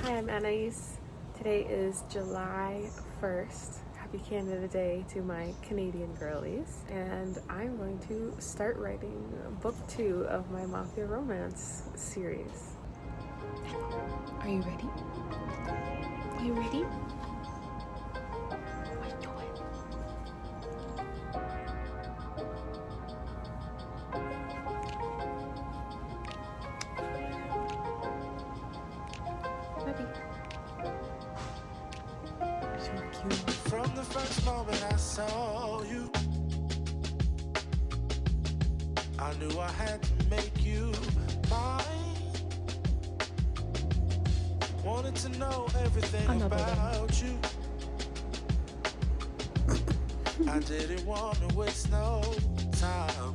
Hi, I'm Anaïs. Today is July 1st. Happy Canada Day to my Canadian girlies. And I'm going to start writing book 2 of my mafia romance series. Are you ready? Are you ready? Let's do it. Ready? So cute. From the first moment I saw you, I knew I had to make you mine. Wanted to know everything about you. I didn't want to waste no time.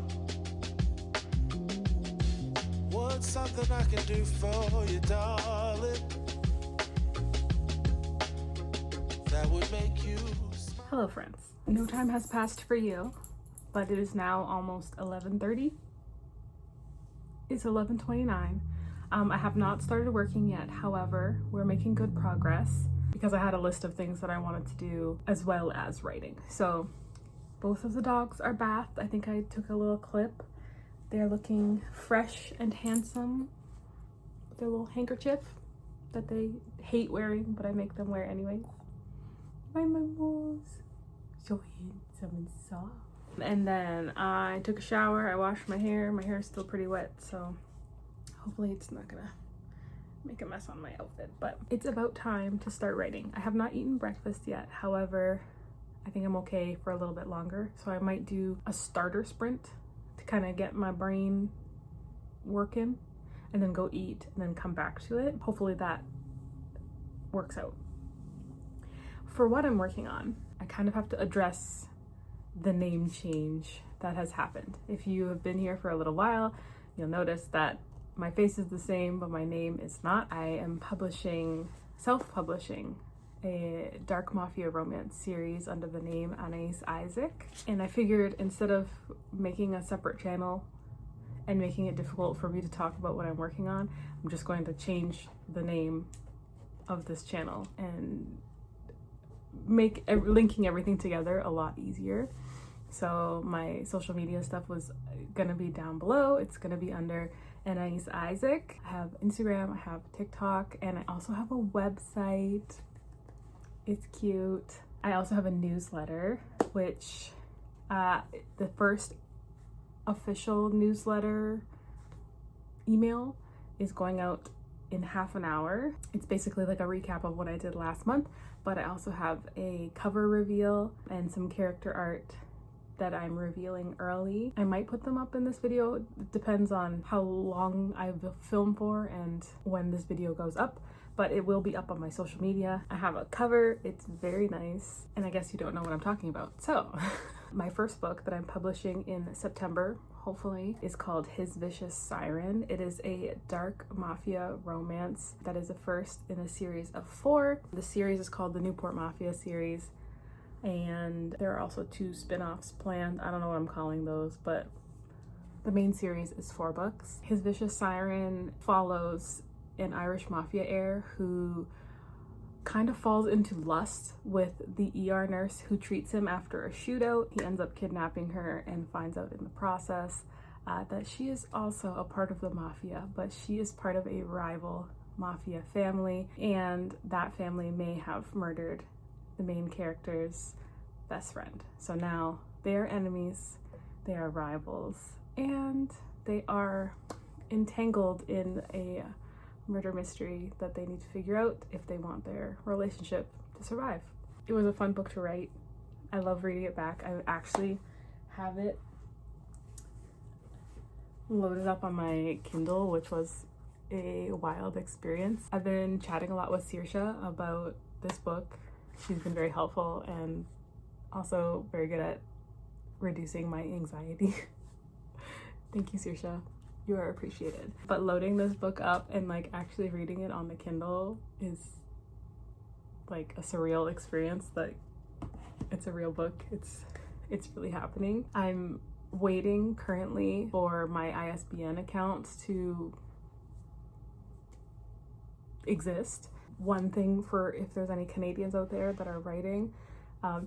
What's something I can do for you, darling? That would make you smile. Hello, friends. No time has passed for you, but it is now almost 11:30. It's 11:29. I have not started working yet. However, we're making good progress because I had a list of things that I wanted to do as well as writing. So both of the dogs are bathed. I think I took a little clip. They're looking fresh and handsome with their little handkerchief that they hate wearing, but I make them wear anyways. My mammals, so handsome and soft. And then I took a shower, I washed my hair. My hair is still pretty wet, so hopefully it's not gonna make a mess on my outfit, but it's about time to start writing. I have not eaten breakfast yet. However, I think I'm okay for a little bit longer. So I might do a starter sprint to kind of get my brain working and then go eat and then come back to it. Hopefully that works out. For what I'm working on, I kind of have to address the name change that has happened. If you have been here for a little while, you'll notice that my face is the same, but my name is not. I am self-publishing a dark mafia romance series under the name Anaïs Isaac. And I figured instead of making a separate channel and making it difficult for me to talk about what I'm working on, I'm just going to change the name of this channel and make linking everything together a lot easier. So my social media stuff was gonna be down below. It's gonna be under Anaïs Isaac. I have Instagram, I have TikTok, and I also have a website. It's cute. I also have a newsletter, which the first official newsletter email is going out in half an hour. It's basically like a recap of what I did last month, but I also have a cover reveal and some character art that I'm revealing early. I might put them up in this video. It depends on how long I've filmed for and when this video goes up, but it will be up on my social media. I have a cover, it's very nice, and I guess you don't know what I'm talking about. So my first book that I'm publishing in September, hopefully, is called His Vicious Siren. It is a dark mafia romance that is the first in a series of 4. The series is called the Newport Mafia series, and there are also 2 spin-offs planned. I don't know what I'm calling those, but the main series is 4 books. His Vicious Siren follows an Irish mafia heir who kind of falls into lust with the ER nurse who treats him after a shootout. He ends up kidnapping her and finds out in the process that she is also a part of the mafia, but she is part of a rival mafia family, and that family may have murdered the main character's best friend. So now they are enemies, they are rivals, and they are entangled in a murder mystery that they need to figure out if they want their relationship to survive. It was a fun book to write. I love reading it back. I actually have it loaded up on my Kindle, which was a wild experience. I've been chatting a lot with Saoirse about this book. She's been very helpful and also very good at reducing my anxiety. Thank you, Saoirse. You are appreciated. But loading this book up and like actually reading it on the Kindle is like a surreal experience. That it's a real book. It's really happening. I'm waiting currently for my ISBN account to exist. one thing for if there's any Canadians out there that are writing,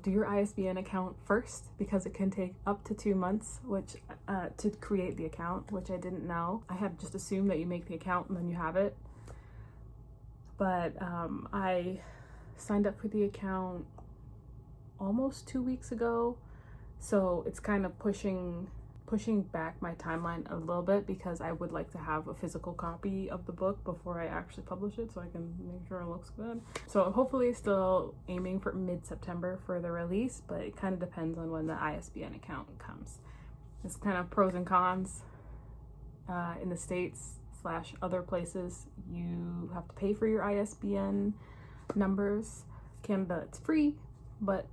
do your ISBN account first, because it can take up to 2 months to create the account, which I didn't know. I had just assumed that you make the account and then you have it. But I signed up for the account almost 2 weeks ago, so it's kind of pushing back my timeline a little bit, because I would like to have a physical copy of the book before I actually publish it, so I can make sure it looks good. So hopefully still aiming for mid-September for the release, but it kind of depends on when the ISBN account comes. It's kind of pros and cons. In the States / other places, you have to pay for your ISBN numbers. Canada, it's free, but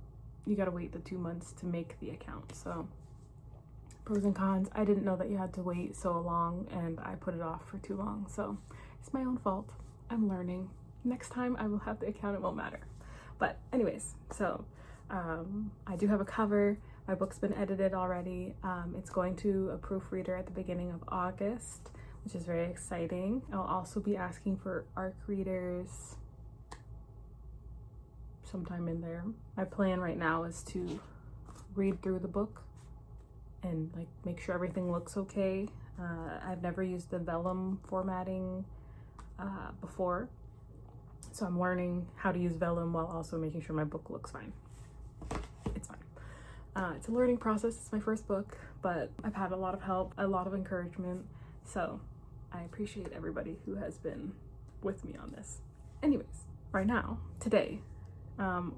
you gotta wait the 2 months to make the account. So pros and cons. I didn't know that you had to wait so long, and I put it off for too long, so it's my own fault. I'm learning. Next time I will have the account, it won't matter. But anyways, so I do have a cover. My book's been edited already. It's going to a proofreader at the beginning of August, which is very exciting. I'll also be asking for ARC readers sometime in there. My plan right now is to read through the book and like make sure everything looks okay. I've never used the vellum formatting before, so I'm learning how to use vellum while also making sure my book looks fine. It's fine. It's a learning process. It's my first book, but I've had a lot of help, a lot of encouragement, so I appreciate everybody who has been with me on this. Anyways, right now, today,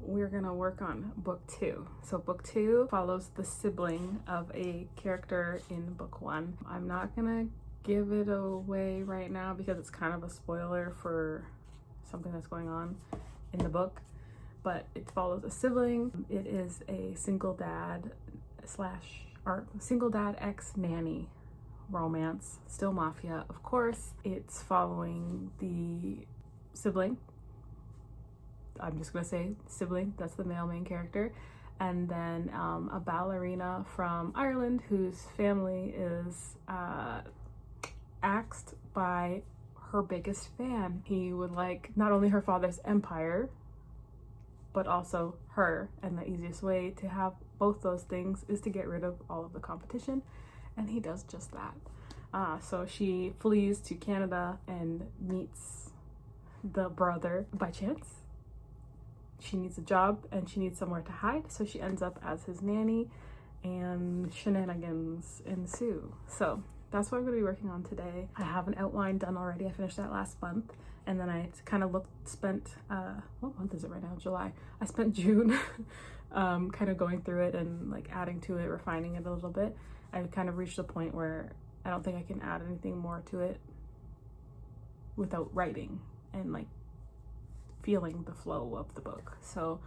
we're gonna work on book 2. So book 2 follows the sibling of a character in book 1. I'm not gonna give it away right now because it's kind of a spoiler for something that's going on in the book, but it follows a sibling. It is a single dad ex-nanny romance, still mafia, of course. It's following the sibling. I'm just gonna say sibling, that's the male main character, and then a ballerina from Ireland whose family is axed by her biggest fan. He would like not only her father's empire, but also her, and the easiest way to have both those things is to get rid of all of the competition, and he does just that. So she flees to Canada and meets the brother by chance. She needs a job and she needs somewhere to hide, so she ends up as his nanny, and shenanigans ensue. So that's what I'm going to be working on today. I have an outline done already. I finished that last month, and then I kind of spent what month is it right now? July. I spent June kind of going through it and like adding to it, refining it a little bit. I kind of reached a point where I don't think I can add anything more to it without writing and like feeling the flow of the book. So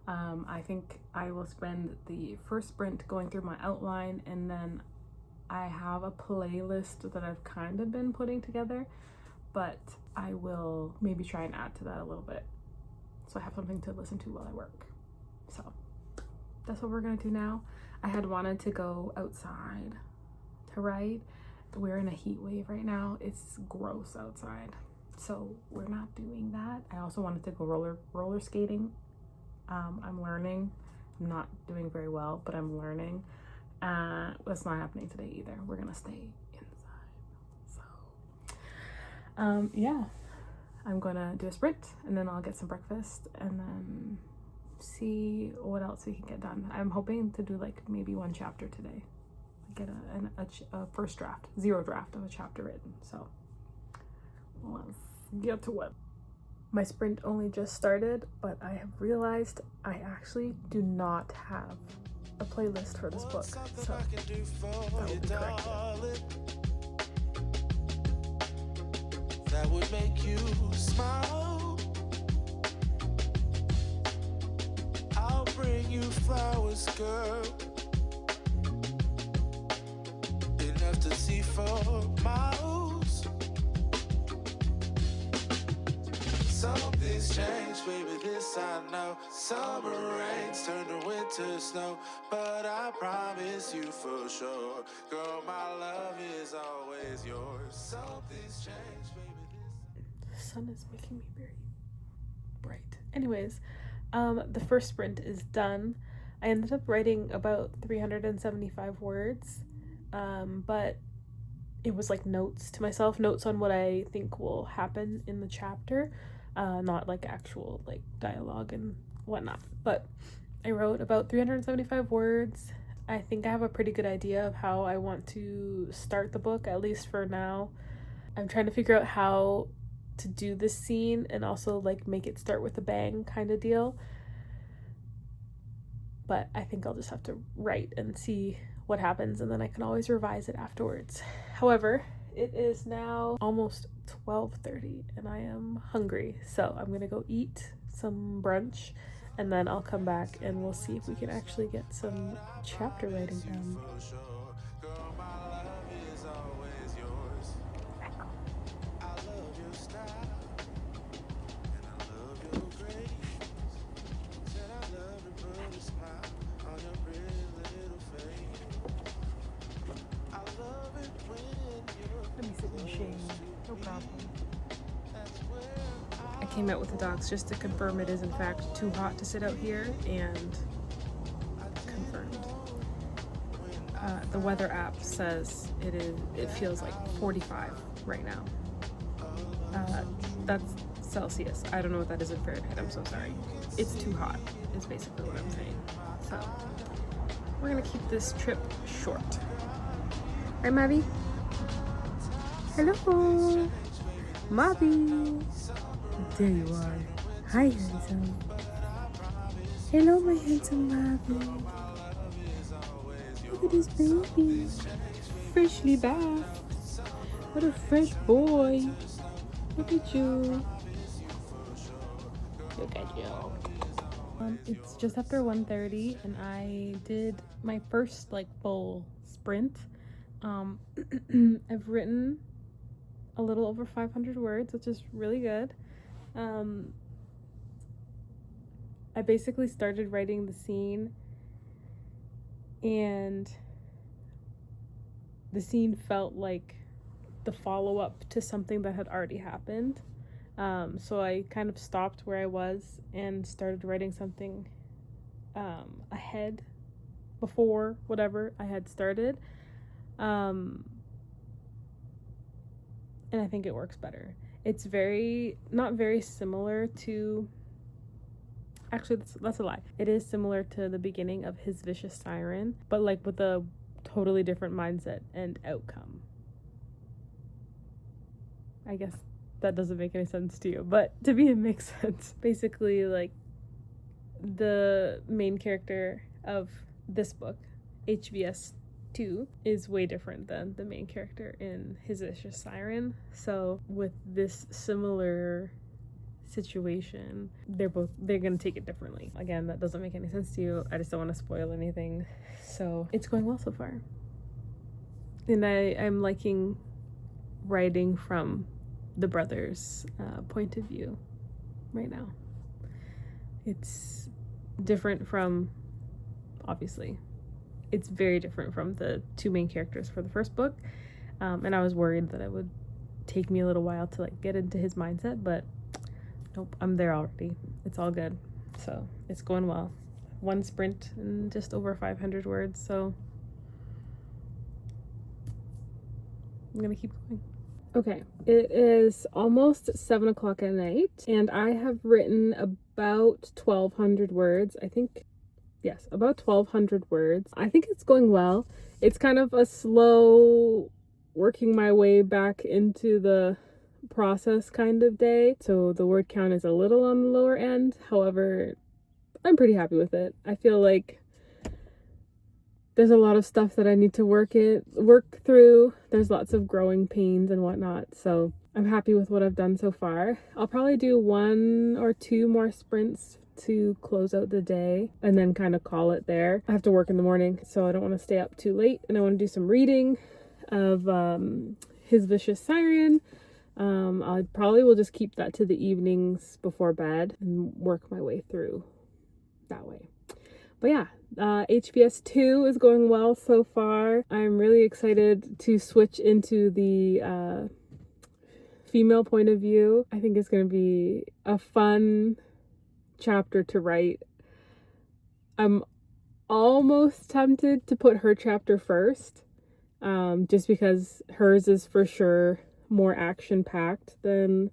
I think I will spend the first sprint going through my outline, and then I have a playlist that I've kind of been putting together, but I will maybe try and add to that a little bit so I have something to listen to while I work. So that's what we're gonna do now. I had wanted to go outside to write. We're in a heat wave right now. It's gross outside, so we're not doing that. I also wanted to go roller skating. I'm learning. I'm not doing very well, but I'm learning. That's not happening today either. We're gonna stay inside. So yeah, I'm gonna do a sprint, and then I'll get some breakfast, and then see what else we can get done. I'm hoping to do like maybe 1 chapter today, get a first draft, 0 draft of a chapter written. So let's get to it. My sprint only just started, but I have realized I actually do not have a playlist for this book, so that will be corrected. That would make you smile. I'll bring you flowers, girl, enough to see for miles. Something's changed, baby, this I know. Summer rains turn to winter snow, but I promise you for sure, girl, my love is always yours. Something's changed, baby, The sun is making me very Anyways, the first sprint is done. I ended up writing about 375 words, but it was like notes to myself, notes on what I think will happen in the chapter, not like actual like dialogue and whatnot. But I wrote about 375 words. I think I have a pretty good idea of how I want to start the book, at least for now. I'm trying to figure out how to do this scene and also like make it start with a bang kind of deal. But I think I'll just have to write and see what happens, and then I can always revise it afterwards. However, it is now almost 12:30 and I am hungry, so I'm gonna go eat some brunch, and then I'll come back and we'll see if we can actually get some chapter writing done. Let me sit in the shade, no problem. I came out with the dogs just to confirm it is in fact too hot to sit out here, and confirmed. The weather app says it feels like 45 right now. That's Celsius. I don't know what that is in Fahrenheit, I'm so sorry. It's too hot is basically what I'm saying. So we're gonna keep this trip short. Right, Mavi? Hello, Mavi. There you are. Hi, handsome. Hello, my handsome Mavi. Look at this baby. Freshly bathed. What a fresh boy. Look at you. Look at you. It's just after 1:30 and I did my first like full sprint. I've written a little over 500 words, which is really good. I basically started writing the scene, and the scene felt like the follow-up to something that had already happened. So I kind of stopped where I was and started writing something ahead, before whatever I had started. And I think it works better. It's not very similar to, actually that's a lie. It is similar to the beginning of his Vicious Siren, but like with a totally different mindset and outcome. I guess that doesn't make any sense to you, but to me it makes sense. Basically, like, the main character of this book, HVS 2, is way different than the main character in his Vicious Siren. So with this similar situation, they're gonna take it differently. Again, that doesn't make any sense to you. I just don't want to spoil anything. So it's going well so far, and I'm liking writing from the brothers' point of view right now. It's different from, obviously, it's very different from the two main characters for the first book, and I was worried that it would take me a little while to like get into his mindset, but nope, I'm there already. It's all good. So it's going well. One sprint and just over 500 words, so I'm gonna keep going. Okay, it is almost 7 o'clock at night, and I have written about 1,200 words. I think, yes, about 1,200 words. I think it's going well. It's kind of a slow working my way back into the process kind of day, so the word count is a little on the lower end. However, I'm pretty happy with it. I feel like there's a lot of stuff that I need to work through. There's lots of growing pains and whatnot, so I'm happy with what I've done so far. I'll probably do 1 or 2 more sprints to close out the day and then kind of call it there. I have to work in the morning, so I don't want to stay up too late, and I want to do some reading of his Vicious Siren. I probably will just keep that to the evenings before bed and work my way through that way. But yeah, HVS 2 is going well so far. I'm really excited to switch into the female point of view. I think it's going to be a fun chapter to write. I'm almost tempted to put her chapter first, just because hers is for sure more action-packed than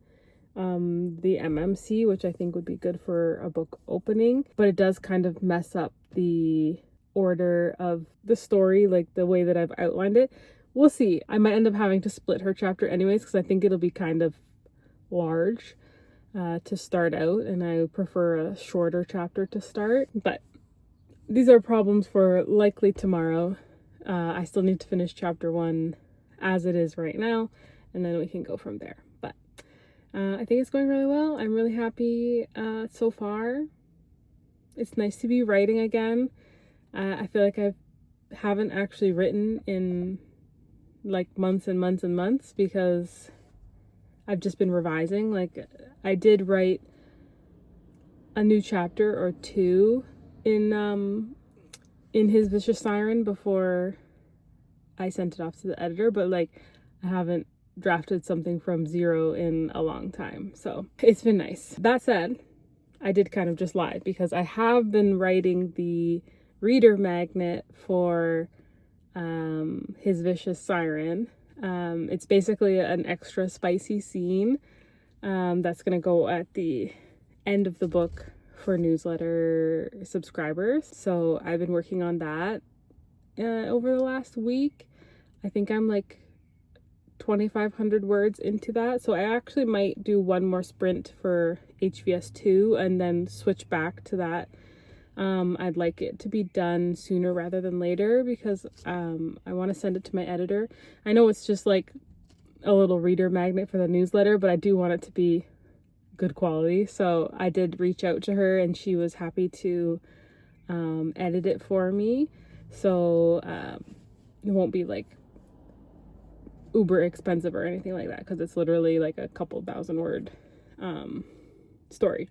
the MMC, which I think would be good for a book opening, but it does kind of mess up the order of the story, like the way that I've outlined it. We'll see. I might end up having to split her chapter anyways, because I think it'll be kind of large to start out, and I would prefer a shorter chapter to start. But these are problems for likely tomorrow. I still need to finish chapter 1 as it is right now, and then we can go from there. But I think it's going really well. I'm really happy so far. It's nice to be writing again. I feel like I haven't actually written in like months and months and months, because I've just been revising. Like, I did write a new chapter or 2 in his Vicious Siren before I sent it off to the editor, but like I haven't drafted something from 0 in a long time, so it's been nice. That said, I did kind of just lie, because I have been writing the reader magnet for his Vicious Siren. It's basically an extra spicy scene that's gonna go at the end of the book for newsletter subscribers. So I've been working on that over the last week. I think I'm like 2,500 words into that, so I actually might do one more sprint for HVS 2 and then switch back to that. I'd like it to be done sooner rather than later, because I want to send it to my editor. I know it's just like a little reader magnet for the newsletter, but I do want it to be good quality. So I did reach out to her, and she was happy to edit it for me. So it won't be like uber expensive or anything like that, because it's literally like a couple 1,000-word story.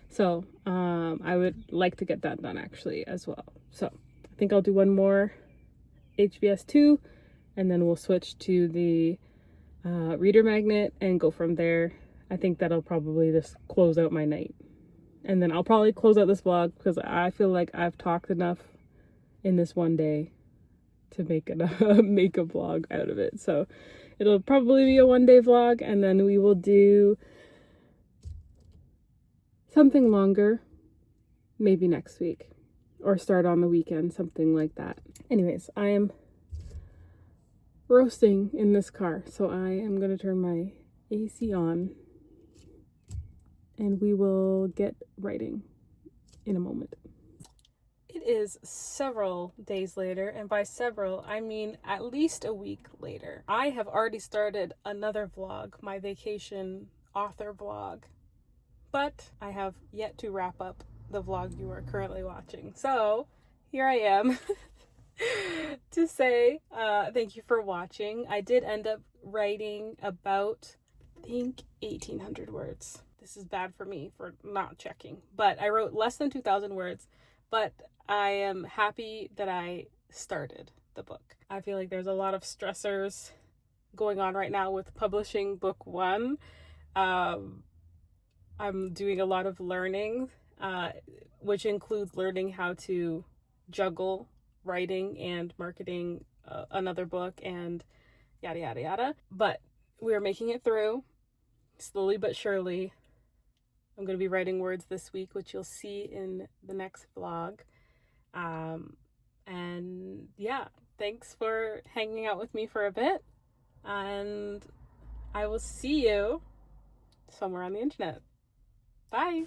So I would like to get that done actually as well. So I think I'll do one more HVS 2, and then we'll switch to the reader magnet and go from there. I think that'll probably just close out my night. And then I'll probably close out this vlog, because I feel like I've talked enough in this one day to make a vlog out of it. So it'll probably be a one-day vlog, and then we will do something longer maybe next week, or start on the weekend, something like that. Anyways, I am roasting in this car, so I am going to turn my AC on, and we will get writing in a moment. It is several days later, and by several, I mean at least a week later. I have already started another vlog, my vacation author vlog, but I have yet to wrap up the vlog you are currently watching. So here I am to say thank you for watching. I did end up writing about, I think, 1,800 words. This is bad for me for not checking, but I wrote less than 2,000 words, but I am happy that I started the book. I feel like there's a lot of stressors going on right now with publishing book 1. I'm doing a lot of learning, which includes learning how to juggle writing and marketing another book and yada, yada, yada. But we're making it through, slowly but surely. I'm going to be writing words this week, which you'll see in the next vlog. And yeah, thanks for hanging out with me for a bit. And I will see you somewhere on the internet. Bye.